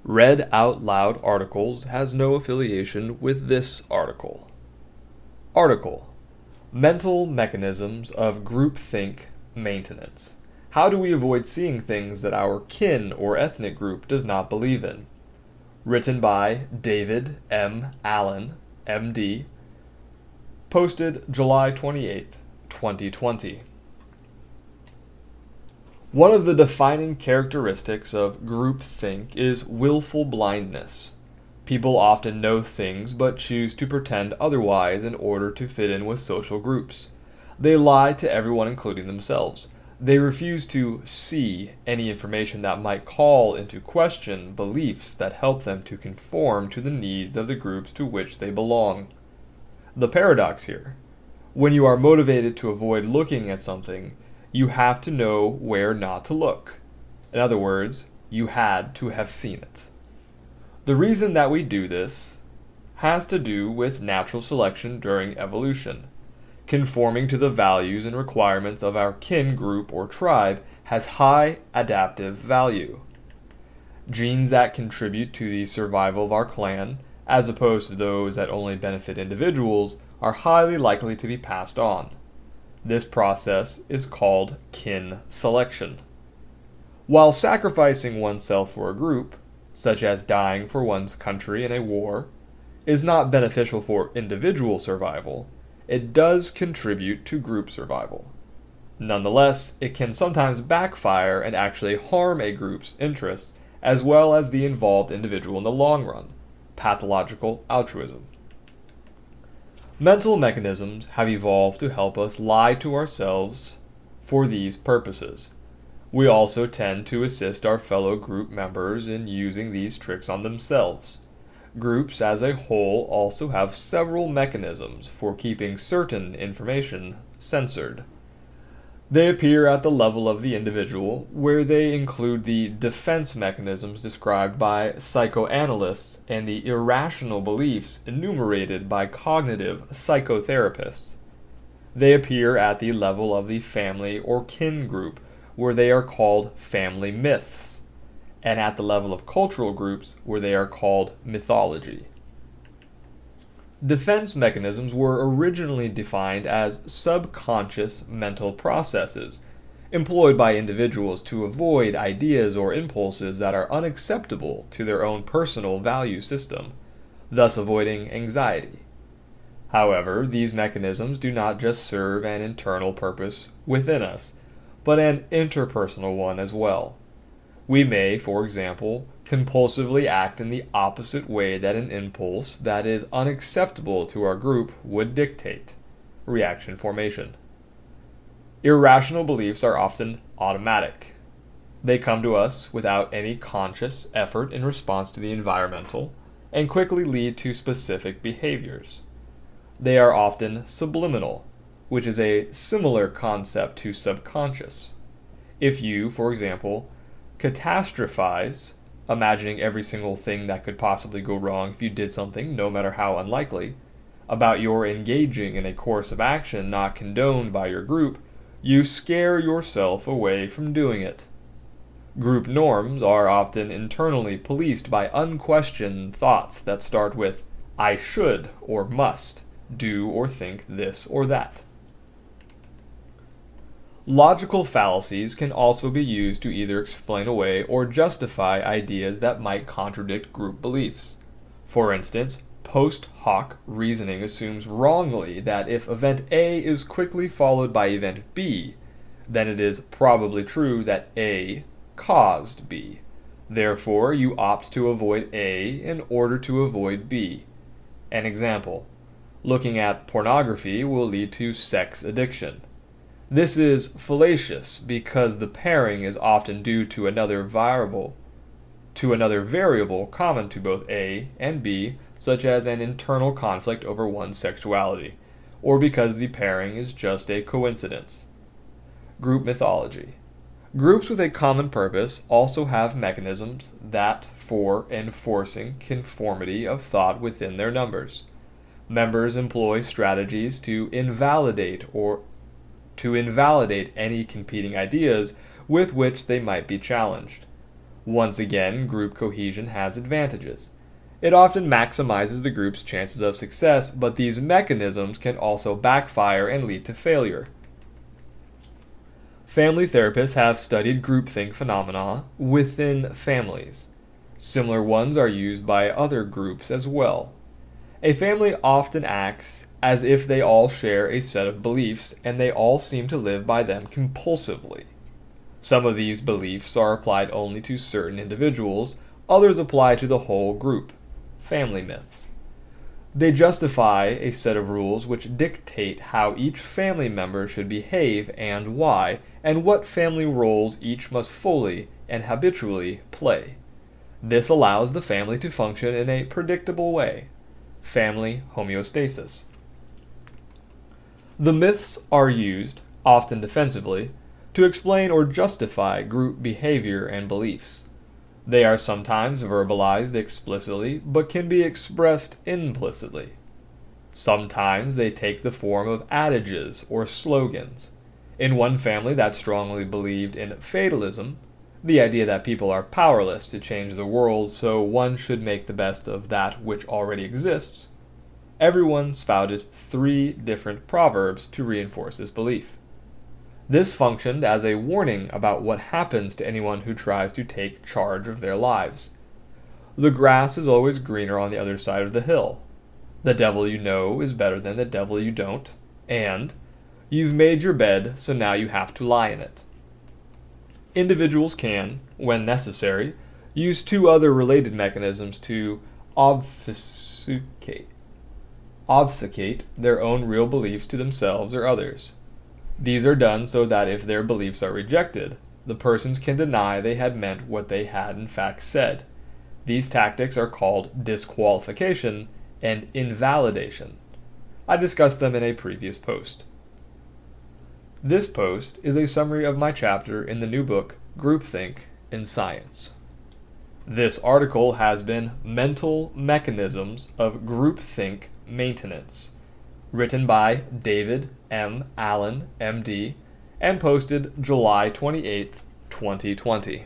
Read out loud articles has no affiliation with this article. Article: Mental Mechanisms of Groupthink Maintenance. How do we avoid seeing things that our kin or ethnic group does not believe in? Written by David M. Allen, MD. Posted July 28, 2020. One of the defining characteristics of groupthink is willful blindness. People often know things but choose to pretend otherwise in order to fit in with social groups. They lie to everyone, including themselves. They refuse to see any information that might call into question beliefs that help them to conform to the needs of the groups to which they belong. The paradox here: when you are motivated to avoid looking at something, you have to know where not to look. In other words, you had to have seen it. The reason that we do this has to do with natural selection during evolution. Conforming to the values and requirements of our kin group or tribe has high adaptive value. Genes that contribute to the survival of our clan, as opposed to those that only benefit individuals, are highly likely to be passed on. This process is called kin selection. While sacrificing oneself for a group, such as dying for one's country in a war, is not beneficial for individual survival, it does contribute to group survival. Nonetheless, it can sometimes backfire and actually harm a group's interests, as well as the involved individual in the long run. Pathological altruism. Mental mechanisms have evolved to help us lie to ourselves for these purposes. We also tend to assist our fellow group members in using these tricks on themselves. Groups as a whole also have several mechanisms for keeping certain information censored. They appear at the level of the individual, where they include the defense mechanisms described by psychoanalysts and the irrational beliefs enumerated by cognitive psychotherapists. They appear at the level of the family or kin group, where they are called family myths, and at the level of cultural groups, where they are called mythology. Defense mechanisms were originally defined as subconscious mental processes, employed by individuals to avoid ideas or impulses that are unacceptable to their own personal value system, thus avoiding anxiety. However, these mechanisms do not just serve an internal purpose within us, but an interpersonal one as well. We may, for example, compulsively act in the opposite way that an impulse that is unacceptable to our group would dictate. Reaction formation. Irrational beliefs are often automatic. They come to us without any conscious effort in response to the environmental, and quickly lead to specific behaviors. They are often subliminal, which is a similar concept to subconscious. If you, for example, catastrophize, imagining every single thing that could possibly go wrong if you did something, no matter how unlikely, about your engaging in a course of action not condoned by your group, you scare yourself away from doing it. Group norms are often internally policed by unquestioned thoughts that start with, "I should" or "must" do or think this or that. Logical fallacies can also be used to either explain away or justify ideas that might contradict group beliefs. For instance, post hoc reasoning assumes wrongly that if event A is quickly followed by event B, then it is probably true that A caused B. Therefore, you opt to avoid A in order to avoid B. An example: looking at pornography will lead to sex addiction. This is fallacious because the pairing is often due to another variable common to both A and B, such as an internal conflict over one's sexuality, or because the pairing is just a coincidence. Group mythology. Groups with a common purpose also have mechanisms that for enforcing conformity of thought within their numbers. Members employ strategies to invalidate any competing ideas with which they might be challenged. Once again, group cohesion has advantages. It often maximizes the group's chances of success, but these mechanisms can also backfire and lead to failure. Family therapists have studied groupthink phenomena within families. Similar ones are used by other groups as well. A family often acts as if they all share a set of beliefs and they all seem to live by them compulsively. Some of these beliefs are applied only to certain individuals, others apply to the whole group. Family myths. They justify a set of rules which dictate how each family member should behave and why, and what family roles each must fully and habitually play. This allows the family to function in a predictable way. Family homeostasis. The myths are used, often defensively, to explain or justify group behavior and beliefs. They are sometimes verbalized explicitly, but can be expressed implicitly. Sometimes they take the form of adages or slogans. In one family that strongly believed in fatalism, the idea that people are powerless to change the world, so one should make the best of that which already exists, everyone spouted 3 different proverbs to reinforce this belief. This functioned as a warning about what happens to anyone who tries to take charge of their lives. The grass is always greener on the other side of the hill. The devil you know is better than the devil you don't. And you've made your bed, so now you have to lie in it. Individuals can, when necessary, use 2 other related mechanisms to obfuscate their own real beliefs to themselves or others. These are done so that if their beliefs are rejected, the persons can deny they had meant what they had in fact said. These tactics are called disqualification and invalidation. I discussed them in a previous post. This post is a summary of my chapter in the new book, Groupthink in Science. This article has been Mental Mechanisms of Groupthink Maintenance, written by David M. Allen, MD, and posted July 28, 2020.